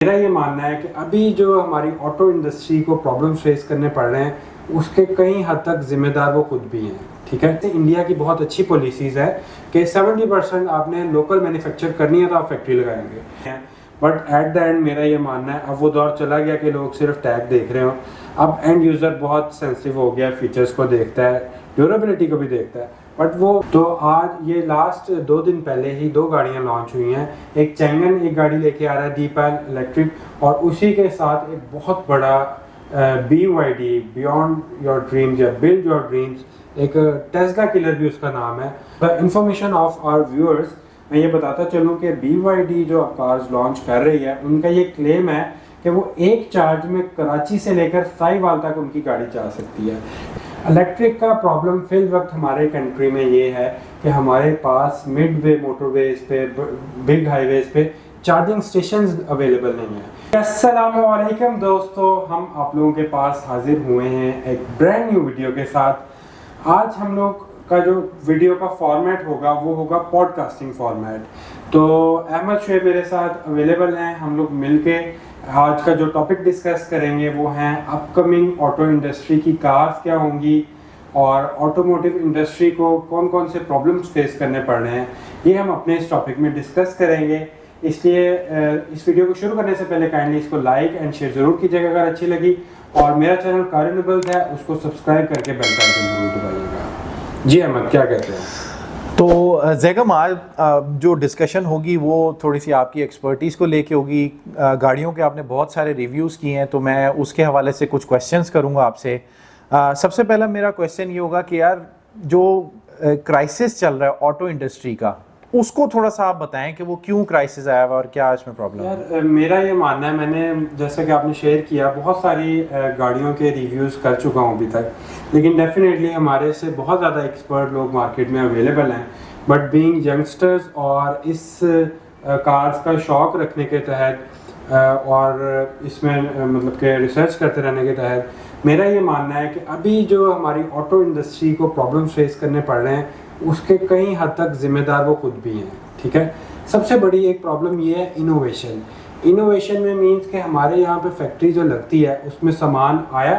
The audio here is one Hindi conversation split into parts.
मेरा ये मानना है कि अभी जो हमारी ऑटो इंडस्ट्री को प्रॉब्लम फेस करने पड़ रहे हैं उसके कई हद तक जिम्मेदार वो खुद भी हैं। ठीक है, इंडिया की बहुत अच्छी पॉलिसीज़ है कि 70% आपने लोकल मैन्युफैक्चर करनी है तो आप फैक्ट्री लगाएंगे, बट एट द एंड मेरा ये मानना है अब वो दौर चला गया कि लोग सिर्फ टैग देख रहे हो। अब एंड यूज़र बहुत सेंसिटिव हो गया, फीचर्स को देखता है, ड्यूरेबिलिटी को भी देखता है। बट वो तो आज ये लास्ट 2 दिन पहले ही 2 गाड़ियाँ लॉन्च हुई हैं। एक चैंगन एक गाड़ी लेके आ रहा है दीपाल इलेक्ट्रिक, और उसी के साथ एक बहुत बड़ा BYD बियॉन्ड योर ड्रीम्स या बिल्ड योर ड्रीम्स, एक टेस्ला किलर भी उसका नाम है। The information of our viewers, मैं ये बताता चलूँ कि BYD जो कार्स लॉन्च कर रही है उनका ये क्लेम है कि वो एक चार्ज में कराची से लेकर साहिवाल तक उनकी गाड़ी जा सकती है। इलेक्ट्रिक का प्रॉब्लम फिल वक्त हमारे कंट्री में ये है कि हमारे पास मिड वे मोटरवेज पे, बिग हाईवेज पे चार्जिंग स्टेशंस अवेलेबल नहीं है। अस्सलामुअलैकुम दोस्तों, हम आप लोगों के पास हाजिर हुए हैं एक ब्रांड न्यू वीडियो के साथ। आज हम लोग का जो वीडियो का फॉर्मेट होगा वो होगा पॉडकास्टिंग फॉर्मेट। तो अहमद शुएब मेरे साथ अवेलेबल हैं, हम लोग मिलके आज का जो टॉपिक डिस्कस करेंगे वो हैं अपकमिंग ऑटो इंडस्ट्री की कार्स क्या होंगी और ऑटोमोटिव इंडस्ट्री को कौन कौन से प्रॉब्लम्स फेस करने पड़ रहे हैं, ये हम अपने इस टॉपिक में डिस्कस करेंगे। इसलिए इस वीडियो को शुरू करने से पहले काइंडली इसको लाइक एंड शेयर ज़रूर कीजिएगा अगर अच्छी लगी, और मेरा चैनल कार नबल्स है उसको सब्सक्राइब करके बेल का आइकन जरूर दबाइएगा। जी अहमद, क्या कहते हैं? तो जैगम, आज जो डिस्कशन होगी वो थोड़ी सी आपकी एक्सपर्टीज़ को लेके होगी। गाड़ियों के आपने बहुत सारे रिव्यूज़ किए हैं तो मैं उसके हवाले से कुछ क्वेश्चंस करूंगा आपसे। सबसे पहला मेरा क्वेश्चन ये होगा कि यार जो क्राइसिस चल रहा है ऑटो इंडस्ट्री का, उसको थोड़ा सा आप बताएं कि वो क्यों क्राइसिस आया हुआ और क्या इसमें प्रॉब्लम है। यार मेरा ये मानना है, मैंने जैसा कि आपने शेयर किया बहुत सारी गाड़ियों के रिव्यूज़ कर चुका हूँ अभी तक, लेकिन डेफिनेटली हमारे से बहुत ज़्यादा एक्सपर्ट लोग मार्केट में अवेलेबल हैं। बट बीइंग यंगस्टर्स और इस कार्स का शौक़ रखने के तहत और इसमें मतलब कि रिसर्च करते रहने के तहत मेरा ये मानना है कि अभी जो हमारी ऑटो इंडस्ट्री को प्रॉब्लम फेस करने पड़ रहे हैं उसके कई हद तक जिम्मेदार वो खुद भी हैं। ठीक है, सबसे बड़ी एक प्रॉब्लम ये है इनोवेशन। इनोवेशन में मीन्स कि हमारे यहाँ पे फैक्ट्री जो लगती है उसमें सामान आया,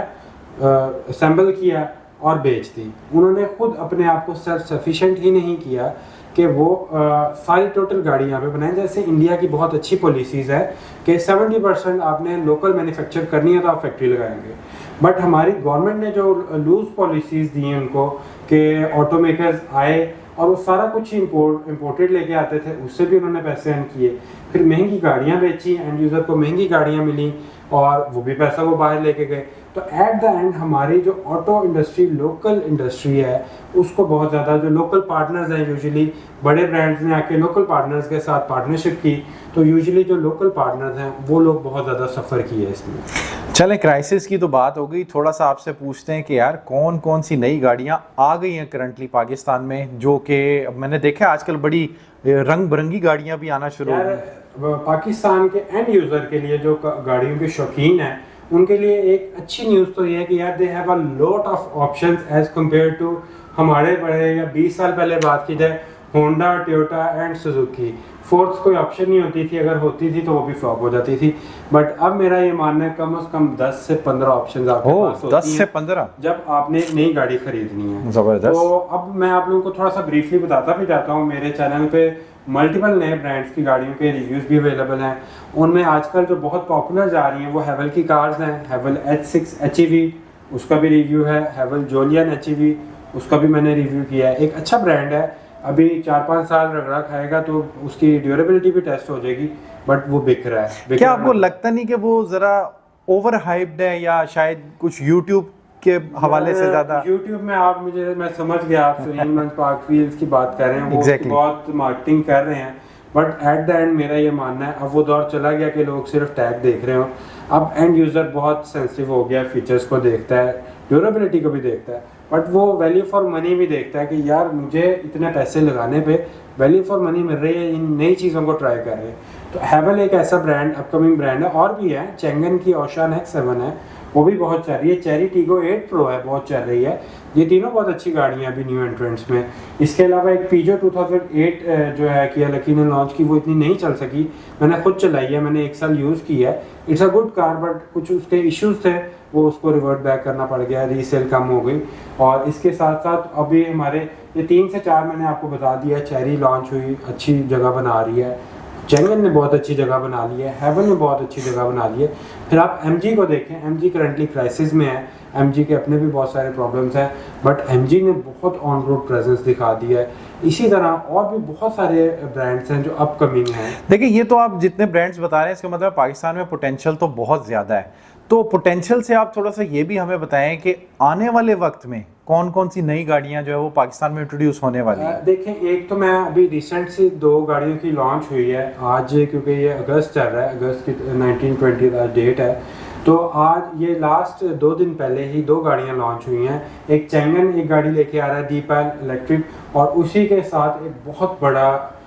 असेंबल किया और बेच दी। उन्होंने खुद अपने आप को सेल्फ सफिशिएंट ही नहीं किया कि वो सारी टोटल गाड़ी यहाँ पे बनाएं। जैसे इंडिया की बहुत अच्छी पॉलिसीज़ है कि 70% आपने लोकल मैन्युफैक्चर करनी है तो आप फैक्ट्री लगाएंगे, बट हमारी गवर्नमेंट ने जो लूज पॉलिसीज़ दी हैं उनको कि ऑटोमेकर्स आए और वो सारा कुछ इम्पोर्टेड लेके आते थे, उससे भी उन्होंने पैसे अर्न किए, फिर महंगी गाड़ियाँ बेची, एंड यूज़र को महंगी गाड़ियाँ मिली और वो भी पैसा वो बाहर लेके गए। तो एट द एंड हमारी जो ऑटो इंडस्ट्री लोकल इंडस्ट्री है उसको बहुत ज़्यादा, जो लोकल पार्टनर्स हैं, यूजुअली बड़े ब्रांड्स ने आके लोकल पार्टनर्स के साथ पार्टनरशिप की, तो यूजुअली जो लोकल पार्टनर्स हैं वो लोग बहुत ज़्यादा सफ़र किए इसमें। चलें, क्राइसिस की तो बात हो गई, थोड़ा सा आपसे पूछते हैं कि यार कौन कौन सी नई गाड़ियाँ आ गई हैं करंटली पाकिस्तान में, जो कि मैंने देखा आजकल बड़ी रंग बिरंगी गाड़ियाँ भी आना शुरू हो गई। पाकिस्तान के एंड यूज़र के लिए जो गाड़ियों के शौकीन हैं उनके लिए एक अच्छी न्यूज़ तो ये है कि यार they have a lot of options as compared to हमारे बड़े या 20 साल पहले बात की जाए Honda, Toyota and Suzuki. Fourth कोई ऑप्शन नहीं होती थी, अगर होती थी तो वो भी फ्लॉप हो जाती थी। बट अब मेरा ये मानना है कम से कम 10 से 15 ऑप्शंस आपके पास होती 10 से 15 जब आपने एक नई गाड़ी खरीदनी है। जबरदस्त। तो अब मैं आप लोगों को थोड़ा सा ब्रीफली बताता भी जाता हूँ। मेरे चैनल पे मल्टीपल नए ब्रांड्स की गाड़ियों के रिव्यूज़ भी अवेलेबल हैं। उनमें आजकल जो बहुत पॉपुलर जा रही हैं वो हैवल की कार्स हैं। हैवल H6 HEV, उसका भी रिव्यू है। हैवल जोलियन HEV, उसका भी मैंने रिव्यू किया है। एक अच्छा ब्रांड है, अभी 4-5 साल रगड़ा खाएगा तो उसकी ड्यूरेबिलिटी भी टेस्ट हो जाएगी, बट वो बिक रहा है। क्या आपको लगता नहीं कि वो ज़रा ओवर हाइप्ड है, या शायद कुछ यूट्यूब के हवाले से ज़्यादा? यूट्यूब में आप मैं समझ गया आप सुनील पार्क व्हील्स की बात कर रहे हैं, वो exactly. बहुत मार्केटिंग कर रहे हैं, बट एट द एंड मेरा ये मानना है अब वो दौर चला गया कि लोग सिर्फ टैग देख रहे हो। अब एंड यूज़र बहुत सेंसिटिव हो गया, फीचर्स को देखता है, ड्यूरेबिलिटी को भी देखता है, बट वो वैल्यू फॉर मनी भी देखता है कि यार मुझे इतने पैसे लगाने पे वैल्यू फॉर मनी मिल रही है, इन नई चीज़ों को ट्राई कर रहे हैं। तो हैवल एक ऐसा ब्रांड, अपकमिंग ब्रांड है, और भी है, चेंगन की ओशान X7 है, वो भी बहुत चल रही है, चेरी टीगो 8 प्रो है, बहुत चल रही है। ये तीनों बहुत अच्छी गाड़ियाँ अभी न्यू एंट्रेंट्स में। इसके अलावा एक पीजो 2008 जो है किया लकी ने लॉन्च की, वो इतनी नहीं चल सकी, मैंने खुद चलाई है, मैंने 1 साल यूज़ की है। It's a good car, but कुछ उसके इश्यूज थे, वो उसको रिवर्ट बैक करना पड़ गया, रीसेल कम हो गई। और इसके साथ साथ अभी हमारे ये 3 से 4 मैंने आपको बता दिया, चेरी लॉन्च हुई, अच्छी जगह बना रही है, चेंगन ने बहुत अच्छी जगह बना ली है, हैवल ने बहुत अच्छी जगह बना ली है। फिर आप MG को देखें, MG करंटली क्राइसिस में है, MG के अपने भी बहुत सारे प्रॉब्लम्स हैं, बट MG ने बहुत ऑन रोड प्रेजेंस दिखा दिया है। इसी तरह और भी बहुत सारे ब्रांड्स हैं जो अपकमिंग हैं। देखिए, ये तो आप जितने ब्रांड्स बता रहे हैं, इसका मतलब पाकिस्तान में पोटेंशियल तो बहुत ज़्यादा है। तो पोटेंशियल से आप थोड़ा सा ये भी हमें बताएं कि आने वाले वक्त में कौन कौन सी नई गाड़ियां जो है वो पाकिस्तान में इंट्रोड्यूस होने वाली हैं। देखें, एक तो मैं अभी रिसेंट से 2 गाड़ियों की लॉन्च हुई है आज, क्योंकि ये अगस्त चल रहा है, अगस्त की 19-20 डेट है, तो आज ये लास्ट 2 दिन पहले ही 2 गाड़ियां लॉन्च हुई हैं। एक चेंगन एक गाड़ी लेके आ रहा है, दीपाल इलेक्ट्रिक, और उसी के साथ एक बहुत बड़ा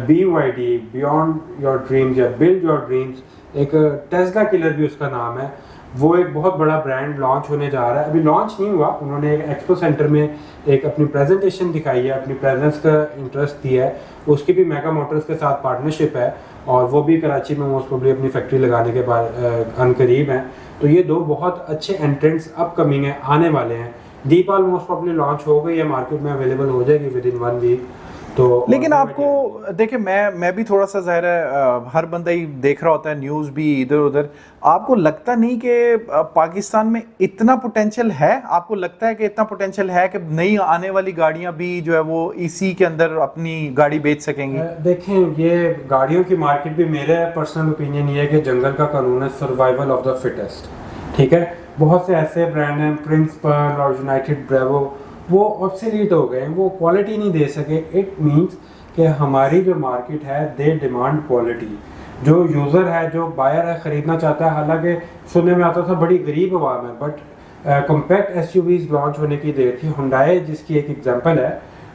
BYD बियॉन्ड योर ड्रीम्स या बिल्ड योर ड्रीम्स, एक टेस्ला किलर भी उसका नाम है, वो एक बहुत बड़ा ब्रांड लॉन्च होने जा रहा है। अभी लॉन्च नहीं हुआ, उन्होंने एक एक्सपो सेंटर में एक अपनी प्रेजेंटेशन दिखाई है, अपनी प्रेजेंस का इंटरेस्ट दिया है। उसकी भी मेगा मोटर्स के साथ पार्टनरशिप है, और वो भी कराची में मोस्ट प्रोबेबली अपनी फैक्ट्री लगाने के बाद अनकरीब हैं। तो ये 2 बहुत अच्छे एंट्रेंट्स अपकमिंग हैं, आने वाले हैं। दीपाल मोस्ट प्रोबेबली लॉन्च हो गई है, मार्केट में अवेलेबल हो जाएगी विद इन 1 वीक। तो लेकिन आपको देखिए, मैं भी थोड़ा सा ज़ाहिर है हर बंदा ही देख रहा होता है न्यूज़ भी इधर उधर, आपको लगता नहीं कि पाकिस्तान में इतना पोटेंशियल है? आपको लगता है कि इतना पोटेंशियल है कि नई आने वाली गाड़ियां भी जो है वो इसी के अंदर अपनी गाड़ी बेच सकेंगी? देखें, ये गाड़ियों की मार्केट भी, मेरा पर्सनल ओपिनियन ये है कि जंगल का कानून है, सर्वाइवल ऑफ द फिटेस्ट। ठीक है, बहुत से ऐसे ब्रांड हैं, प्रिंस पर्ल और यूनाइटेड ब्रेवो, वो ऑब्सोलीट हो गए हैं, वो क्वालिटी नहीं दे सके। इट मींस कि हमारी जो मार्केट है, दे डिमांड क्वालिटी। जो यूज़र है, जो बायर है, ख़रीदना चाहता है, हालांकि सुनने में आता था बड़ी गरीब आवाम है, बट कॉम्पैक्ट SUVs लॉन्च होने की देर थी। हुंडई जिसकी एक एग्जांपल है,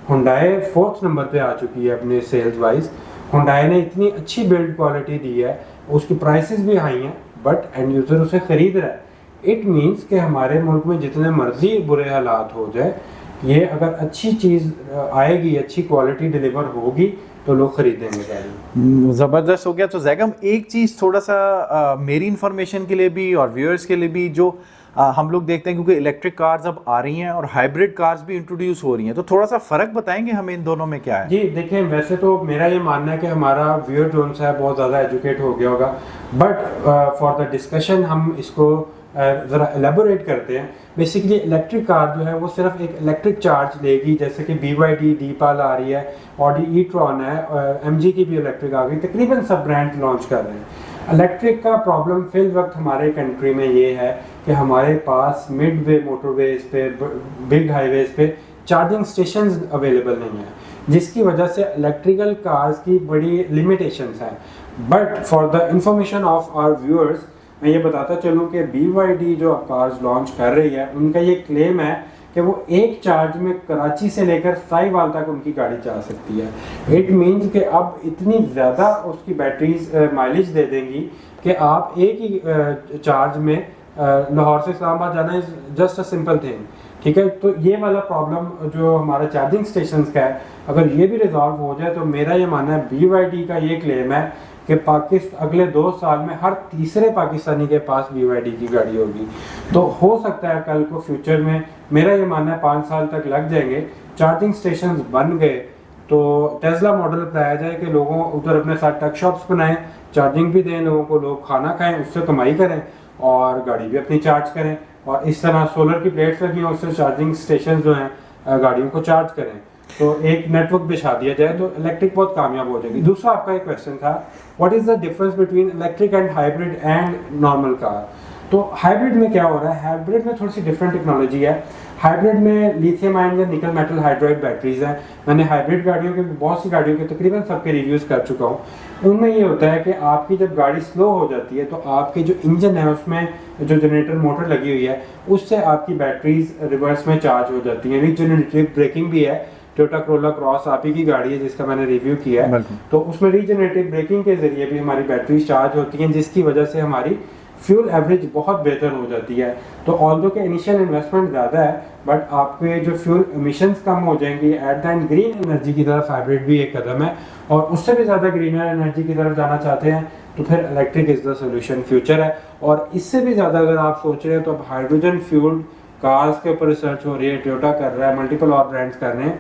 हुंडई 4th नंबर पे आ चुकी है अपने सेल्स वाइज। हुंडई ने इतनी अच्छी बिल्ड क्वालिटी दी है, उसकी प्राइसेस भी हाई हैं, बट एंड यूज़र उसे ख़रीद रहा है। इट मीन्स कि हमारे मुल्क में जितने मर्जी बुरे हालात हो जाए, ये अगर अच्छी चीज़ आएगी, अच्छी क्वालिटी डिलीवर होगी, तो लोग खरीदेंगे गाड़ी। ज़बरदस्त हो गया। तो जैगम, एक चीज़ थोड़ा सा मेरी इन्फॉर्मेशन के लिए भी और व्यूअर्स के लिए भी, जो हम लोग देखते हैं, क्योंकि इलेक्ट्रिक कार्स अब आ रही हैं और हाइब्रिड कार्स भी इंट्रोड्यूस हो रही हैं, तो थोड़ा सा फ़र्क बताएंगे हमें इन दोनों में क्या है? जी देखें, वैसे तो मेरा ये मानना है कि हमारा व्यूअर जो है बहुत ज़्यादा एजुकेट हो गया होगा, बट फॉर द डिस्कशन हम इसको ज़रा एलेबोरेट करते हैं। बेसिकली इलेक्ट्रिक कार जो है वो सिर्फ एक इलेक्ट्रिक चार्ज लेगी, जैसे कि BYD दीपाल आ रही है, ऑडी e-tron है, MG की भी इलेक्ट्रिक आ गई, तकरीबन सब ब्रांड लॉन्च कर रहे हैं। इलेक्ट्रिक का प्रॉब्लम फिल वक्त हमारे कंट्री में ये है कि हमारे पास मिड वे मोटरवेज पे, बिग हाईवेज पे चार्जिंग स्टेशंस अवेलेबल नहीं है, जिसकी वजह से इलेक्ट्रिकल कार्स की बड़ी लिमिटेशंस हैं। But for the information of our viewers, मैं ये बताता चलूँ कि BYD जो कार्स लॉन्च कर रही है, उनका ये क्लेम है कि वो एक चार्ज में कराची से लेकर साहिवाल तक उनकी गाड़ी जा सकती है। इट मीन्स कि अब इतनी ज़्यादा उसकी बैटरीज माइलेज दे देंगी कि आप एक ही चार्ज में लाहौर से इस्लामाबाद जाना is just a simple thing. ठीक है, तो ये वाला प्रॉब्लम जो हमारा चार्जिंग स्टेशंस का है, अगर ये भी रिजॉल्व हो जाए, तो मेरा ये मानना है, BYD का ये क्लेम है कि पाकिस्तान अगले 2 साल में हर तीसरे पाकिस्तानी के पास BYD की गाड़ी होगी। तो हो सकता है कल को फ्यूचर में, मेरा ये मानना है 5 साल तक लग जाएंगे, चार्जिंग स्टेशंस बन गए तो टेस्ला मॉडल अपनाया जाए कि लोगों उधर अपने साथ ट्रक शॉप्स बनाएं, चार्जिंग भी दें लोगों को, लोग खाना खाएं, उससे कमाई करें और गाड़ी भी अपनी चार्ज करें, और इस तरह सोलर की प्लेट्स लगी हैं, उससे चार्जिंग स्टेशन जो हैं गाड़ियों को चार्ज करें, तो एक नेटवर्क बिछा दिया जाए, तो इलेक्ट्रिक बहुत कामयाब हो जाएगी। दूसरा आपका एक क्वेश्चन था, what is the difference between electric and hybrid and normal car? तो हाइब्रिड में क्या हो रहा है, हाइब्रिड में थोड़ी सी डिफरेंट टेक्नोलॉजी है। हाइब्रिड में लिथियम आयन या निकल मेटल हाइड्राइड बैटरीज हैं। मैंने हाइब्रिड गाड़ियों के, बहुत सी गाड़ियों के तकरीबन सबके रिव्यूज़ कर चुका हूँ। उनमें ये होता है कि आपकी जब गाड़ी स्लो हो जाती है, तो आपके जो इंजन है उसमें जो जनरेटर मोटर लगी हुई है, उससे आपकी बैटरीज रिवर्स में चार्ज हो जाती हैं। रिजनरेटिव ब्रेकिंग भी है, टोयोटा कोरोला क्रॉस आप ही की गाड़ी है जिसका मैंने रिव्यू किया है, बिल्कुल। तो उसमें रीजनरेटिव ब्रेकिंग के जरिए भी हमारी बैटरी चार्ज होती है, जिसकी वजह से हमारी फ्यूल एवरेज बहुत बेहतर हो जाती है। तो ऑल्दो के इनिशियल इन्वेस्टमेंट ज़्यादा है, बट आपके जो फ्यूल एमिशंस कम हो जाएंगी। At the end green energy की तरफ हाइब्रिड भी एक कदम है, और उससे भी ज़्यादा ग्रीनर एनर्जी की तरफ जाना चाहते हैं तो फिर electric is the solution, future है। और इससे भी ज़्यादा अगर आप सोच रहे हैं तो अब हाइड्रोजन फ्यूल कार्स के ऊपर रिसर्च हो रही है, टोयोटा कर रहा है, मल्टीपल और ब्रांड्स कर रहे हैं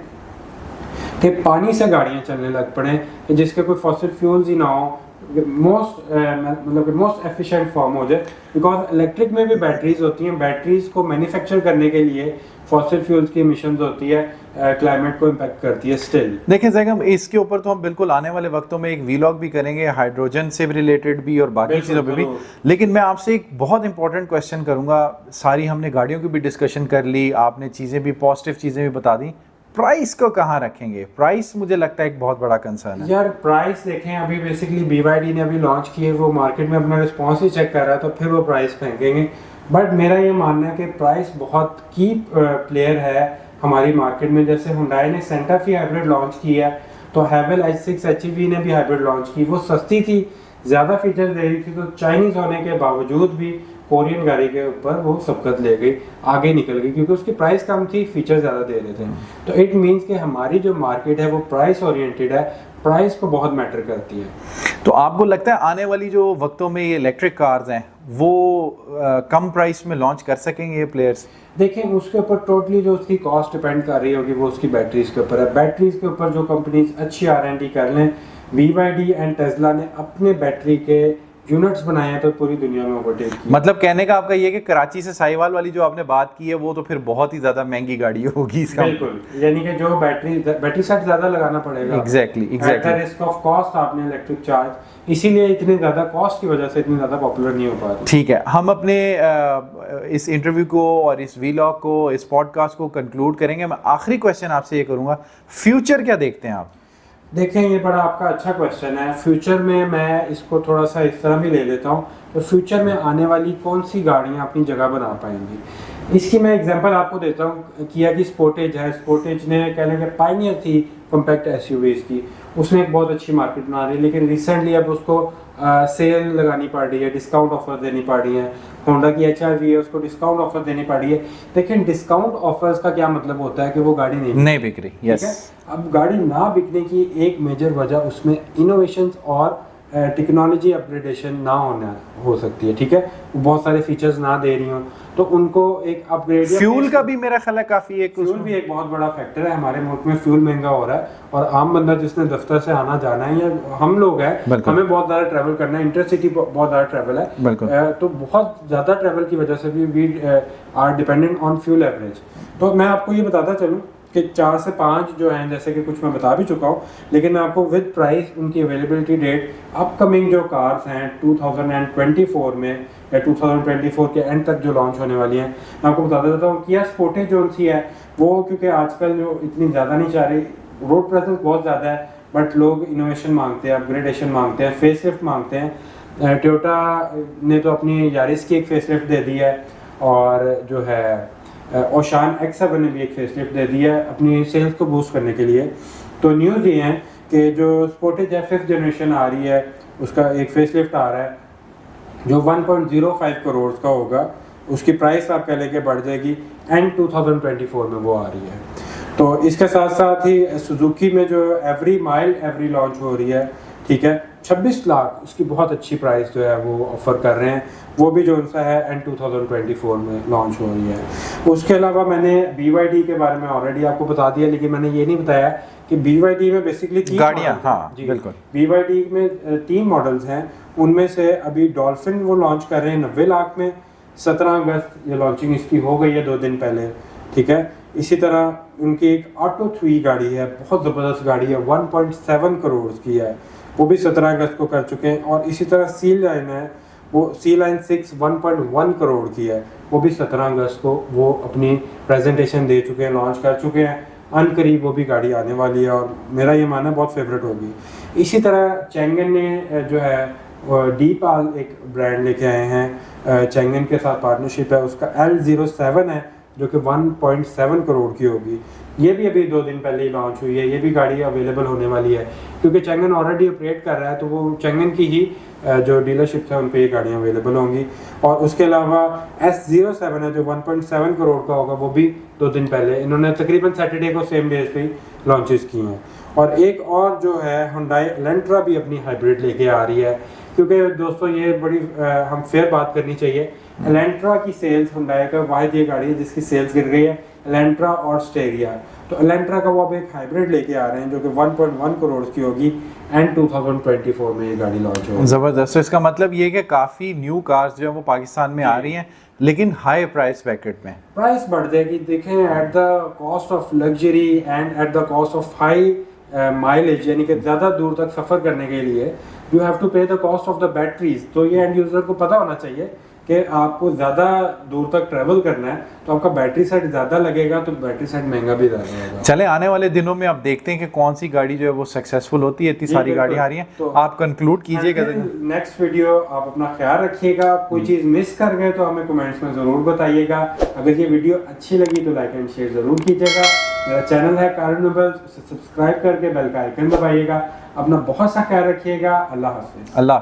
कि पानी से गाड़ियाँ चलने लग पड़े, जिसके कोई फॉसिल फ्यूल्स ही ना हो, मोस्ट एफिशिएंट फॉर्म हो जाए। बिकॉज इलेक्ट्रिक में भी बैटरीज होती हैं, बैटरीज को मैन्युफैक्चर करने के लिए फॉसिल फ्यूल्स की एमिशंस होती है, क्लाइमेट को इम्पैक्ट करती है स्टिल। देखिए जैगम, इसके ऊपर तो हम बिल्कुल आने वाले वक्तों में एक वीलॉग भी करेंगे, हाइड्रोजन से भी रिलेटेड भी और बाकी चीज़ों पे भी। लेकिन मैं आपसे एक बहुत इंपॉर्टेंट क्वेश्चन करूंगा। सारी हमने गाड़ियों की भी डिस्कशन कर ली, आपने चीज़ें भी, पॉजिटिव चीज़ें भी बता दी, प्राइस को कहाँ रखेंगे? प्राइस मुझे लगता है एक बहुत बड़ा कंसर्न है यार। प्राइस देखें, अभी बेसिकली BYD ने अभी लॉन्च किए, वो मार्केट में अपना रिस्पॉन्स ही चेक कर रहा है, तो फिर वो प्राइस फेंकेंगे। बट मेरा ये मानना है कि प्राइस बहुत की प्लेयर है हमारी मार्केट में। जैसे हुंडई ने सेंटा फी हाइब्रिड लॉन्च किया है, तो हैवेल H6 HEV ने भी हाइब्रिड लॉन्च की। वो सस्ती थी, ज़्यादा फीचर्स दे रही थी, तो चाइनीज़ होने के बावजूद भी कोरियन गाड़ी के ऊपर वो सबकत ले गई, आगे निकल गई, क्योंकि उसकी प्राइस कम थी, फीचर ज़्यादा दे रहे थे। तो इट मीन्स कि हमारी जो मार्केट है वो प्राइस ओरिएंटेड है, प्राइस को बहुत मैटर करती है। तो आपको लगता है आने वाली जो वक्तों में ये इलेक्ट्रिक कार्स हैं वो कम प्राइस में लॉन्च कर सकेंगे ये प्लेयर्स? देखें, उसके ऊपर टोटली जो उसकी कॉस्ट डिपेंड कर रही होगी वो उसकी बैटरीज के ऊपर है। बैटरीज के ऊपर जो कंपनीज अच्छी R&D कर लें, BYD एंड टेस्ला ने अपने बैटरी के यूनिट्स बनाए हैं तो पूरी दुनिया में ओवरटेक की। मतलब कहने का आपका ये है कि कराची से साहिवाल वाली जो आपने बात की है वो तो फिर बहुत ही ज्यादा महंगी गाड़ी होगी इसका। बिल्कुल, यानी कि जो बैटरी सेट ज्यादा लगाना पड़ेगा। Exactly at the risk of cost आपने इलेक्ट्रिक चार्ज, इसीलिए इतनी ज्यादा कॉस्ट की वजह से इतनी ज्यादा पॉपुलर नहीं हो पा रही। ठीक है, हम अपने इस इंटरव्यू को और इस वीलॉग को, इस पॉडकास्ट को कंक्लूड करेंगे। मैं आखिरी क्वेश्चन आपसे ये करूंगा, फ्यूचर क्या देखते हैं आप? देखें, ये बड़ा आपका अच्छा क्वेश्चन है। फ्यूचर में मैं इसको थोड़ा सा इस तरह भी ले लेता हूँ, तो फ्यूचर में आने वाली कौन सी गाड़ियाँ अपनी जगह बना पाएंगी, इसकी मैं एग्जांपल आपको देता हूँ। किया की स्पोर्टेज है, स्पोर्टेज ने कह लें कि पायनियर थी कॉम्पैक्ट SUVs की, उसने एक बहुत अच्छी मार्केट बना रही है, लेकिन रिसेंटली अब उसको सेल लगानी पड़ रही है, डिस्काउंट ऑफर देनी पड़ रही है। होंडा की HR-V है, उसको डिस्काउंट ऑफर देनी पड़ रही है। लेकिन डिस्काउंट ऑफर्स का क्या मतलब होता है कि वो गाड़ी नहीं बिक रही। यस, अब गाड़ी ना बिकने की एक मेजर वजह उसमें इनोवेशंस और टेक्नोलॉजी अपग्रेडेशन ना होना हो सकती है। ठीक है, बहुत सारे फीचर्स ना दे रही हूँ, तो उनको एक अपग्रेड। फ्यूल का भी मेरा ख्याल है काफी एक फ्यूल भी एक बहुत बड़ा फैक्टर है। हमारे मुल्क में फ्यूल महंगा हो रहा है, और आम बंदा जिसने दफ्तर से आना जाना है, या हम लोग हैं, हमें बहुत ज़्यादा ट्रैवल करना है, इंटरसिटी बहुत ज़्यादा ट्रैवल है, तो बहुत ज़्यादा ट्रैवल की वजह से भी we are dependent on fuel average. तो मैं आपको ये बताता चलूँ कि 4 से 5 जो हैं, जैसे कि कुछ मैं बता भी चुका हूँ, लेकिन मैं आपको विद प्राइस उनकी अवेलेबिलिटी डेट, अपकमिंग जो कार्स हैं 2024 में या 2024 के एंड तक जो लॉन्च होने वाली हैं, मैं आपको बता देता हूँ। किया स्पोर्टेज जो सी है वो, क्योंकि आजकल जो इतनी ज़्यादा नहीं चाह रही, रोड प्रेजेंस बहुत ज़्यादा है, बट लोग इनोवेशन मांगते हैं, अपग्रेडेशन मांगते हैं, फेसलिफ्ट मांगते हैं। टोयोटा ने तो अपनी यारिस की एक फेसलिफ्ट दे दी है, और जो है ओशान X7 ने भी एक फेसलिफ्ट दे दी है अपनी सेल्स को बूस्ट करने के लिए। तो न्यूज़ ये है कि जो स्पोर्टेज है 5th जनरेशन आ रही है, उसका एक फेसलिफ्ट आ रहा है जो 1.05 करोड़ का होगा। उसकी प्राइस आप कह लें कि बढ़ जाएगी, एंड 2024 में वो आ रही है। तो इसके साथ साथ ही सुजुकी में जो एवरी माइल एवरी लॉन्च हो रही है, ठीक है, 26 लाख उसकी बहुत अच्छी प्राइस जो है वो ऑफर कर रहे हैं, वो भी जो उनसा है एंड 2024 में लॉन्च हो रही है। उसके अलावा मैंने BYD के बारे में ऑलरेडी आपको बता दिया, लेकिन मैंने ये नहीं बताया कि BYD में बेसिकली 3 गाड़ियाँ, हाँ बिल्कुल, BYD में 3 मॉडल्स हैं। उनमें से अभी डॉल्फिन वो लॉन्च कर रहे हैं 90 लाख में, 17 अगस्त ये लॉन्चिंग इसकी हो गई है 2 दिन पहले। ठीक है, इसी तरह उनकी एक ऑटो 3 गाड़ी है, बहुत ज़बरदस्त गाड़ी है, 1.7 करोड़ की है, वो भी 17 अगस्त को कर चुके हैं। और इसी तरह सी लाइन है, वो सी लाइन 6 1.1 करोड़ की है, वो भी 17 अगस्त को वो अपनी प्रेजेंटेशन दे चुके हैं, लॉन्च कर चुके हैं। अनकरीब वो भी गाड़ी आने वाली है, और मेरा ये मानना बहुत फेवरेट होगी। इसी तरह चैंगन ने जो है डीपाल एक ब्रांड लेके आए हैं, चैंगन के साथ पार्टनरशिप है, उसका L07 है जो कि 1.7 करोड़ की होगी। ये भी अभी 2 दिन पहले ही लॉन्च हुई है, ये भी गाड़ी अवेलेबल होने वाली है क्योंकि चंगन ऑलरेडी ऑपरेट कर रहा है, तो वो चंगन की ही जो डीलरशिप्स हैं उन पे ये गाड़ियाँ अवेलेबल होंगी। और उसके अलावा S07 है जो 1.7 करोड़ का होगा, वो भी 2 दिन पहले इन्होंने तकरीबन सैटरडे को सेम डेज पे ही लॉन्चेस की हैं। और एक और जो है Hyundai Elantra भी अपनी हाइब्रिड लेके आ रही है, क्योंकि दोस्तों ये बड़ी हम फेयर बात करनी चाहिए। Elantra की सेल्स Hyundai का वाहिद ये गाड़ी है जिसकी सेल्स गिर गई है, Elantra और Steria। तो Elantra का वो अब एक हाइब्रिड लेके आ रहे हैं जो कि 1.1 करोड़ की होगी एंड 2024 में ये गाड़ी लॉन्च होगी। ज़बरदस्त। तो इसका मतलब ये है कि काफ़ी न्यू कार्स जो है वो पाकिस्तान में आ रही हैं, लेकिन हाई प्राइस ब्रैकेट में। प्राइस बढ़ जाएगी, देखें at the cost of luxury and at the cost of high mileage, यानी कि ज़्यादा दूर तक सफ़र करने के लिए यू हैव टू पे the cost of the batteries. तो ये एंड यूज़र को पता होना चाहिए कि आपको ज़्यादा दूर तक ट्रैवल करना है तो आपका बैटरी सेट ज़्यादा लगेगा, तो बैटरी सेट महंगा भी ज़्यादा होगा। चले आने वाले दिनों में अब देखते हैं कि कौन सी गाड़ी जो है वो सक्सेसफुल होती है। इतनी सारी गाड़ियाँ आ रही हैं, तो आप कंक्लूड कीजिएगा। नेक्स्ट वीडियो आप अपना ख्याल रखिएगा, कोई चीज़ मिस कर गए तो हमें कमेंट्स में ज़रूर बताइएगा। अगर ये वीडियो अच्छी लगी तो लाइक एंड शेयर ज़रूर कीजिएगा। मेरा चैनल है कार नोबल्स, उसे सब्सक्राइब करके बेल का आइकन दबाइएगा। अपना बहुत सा ख्याल रखिएगा। अल्लाह हाफिज़। अल्लाह।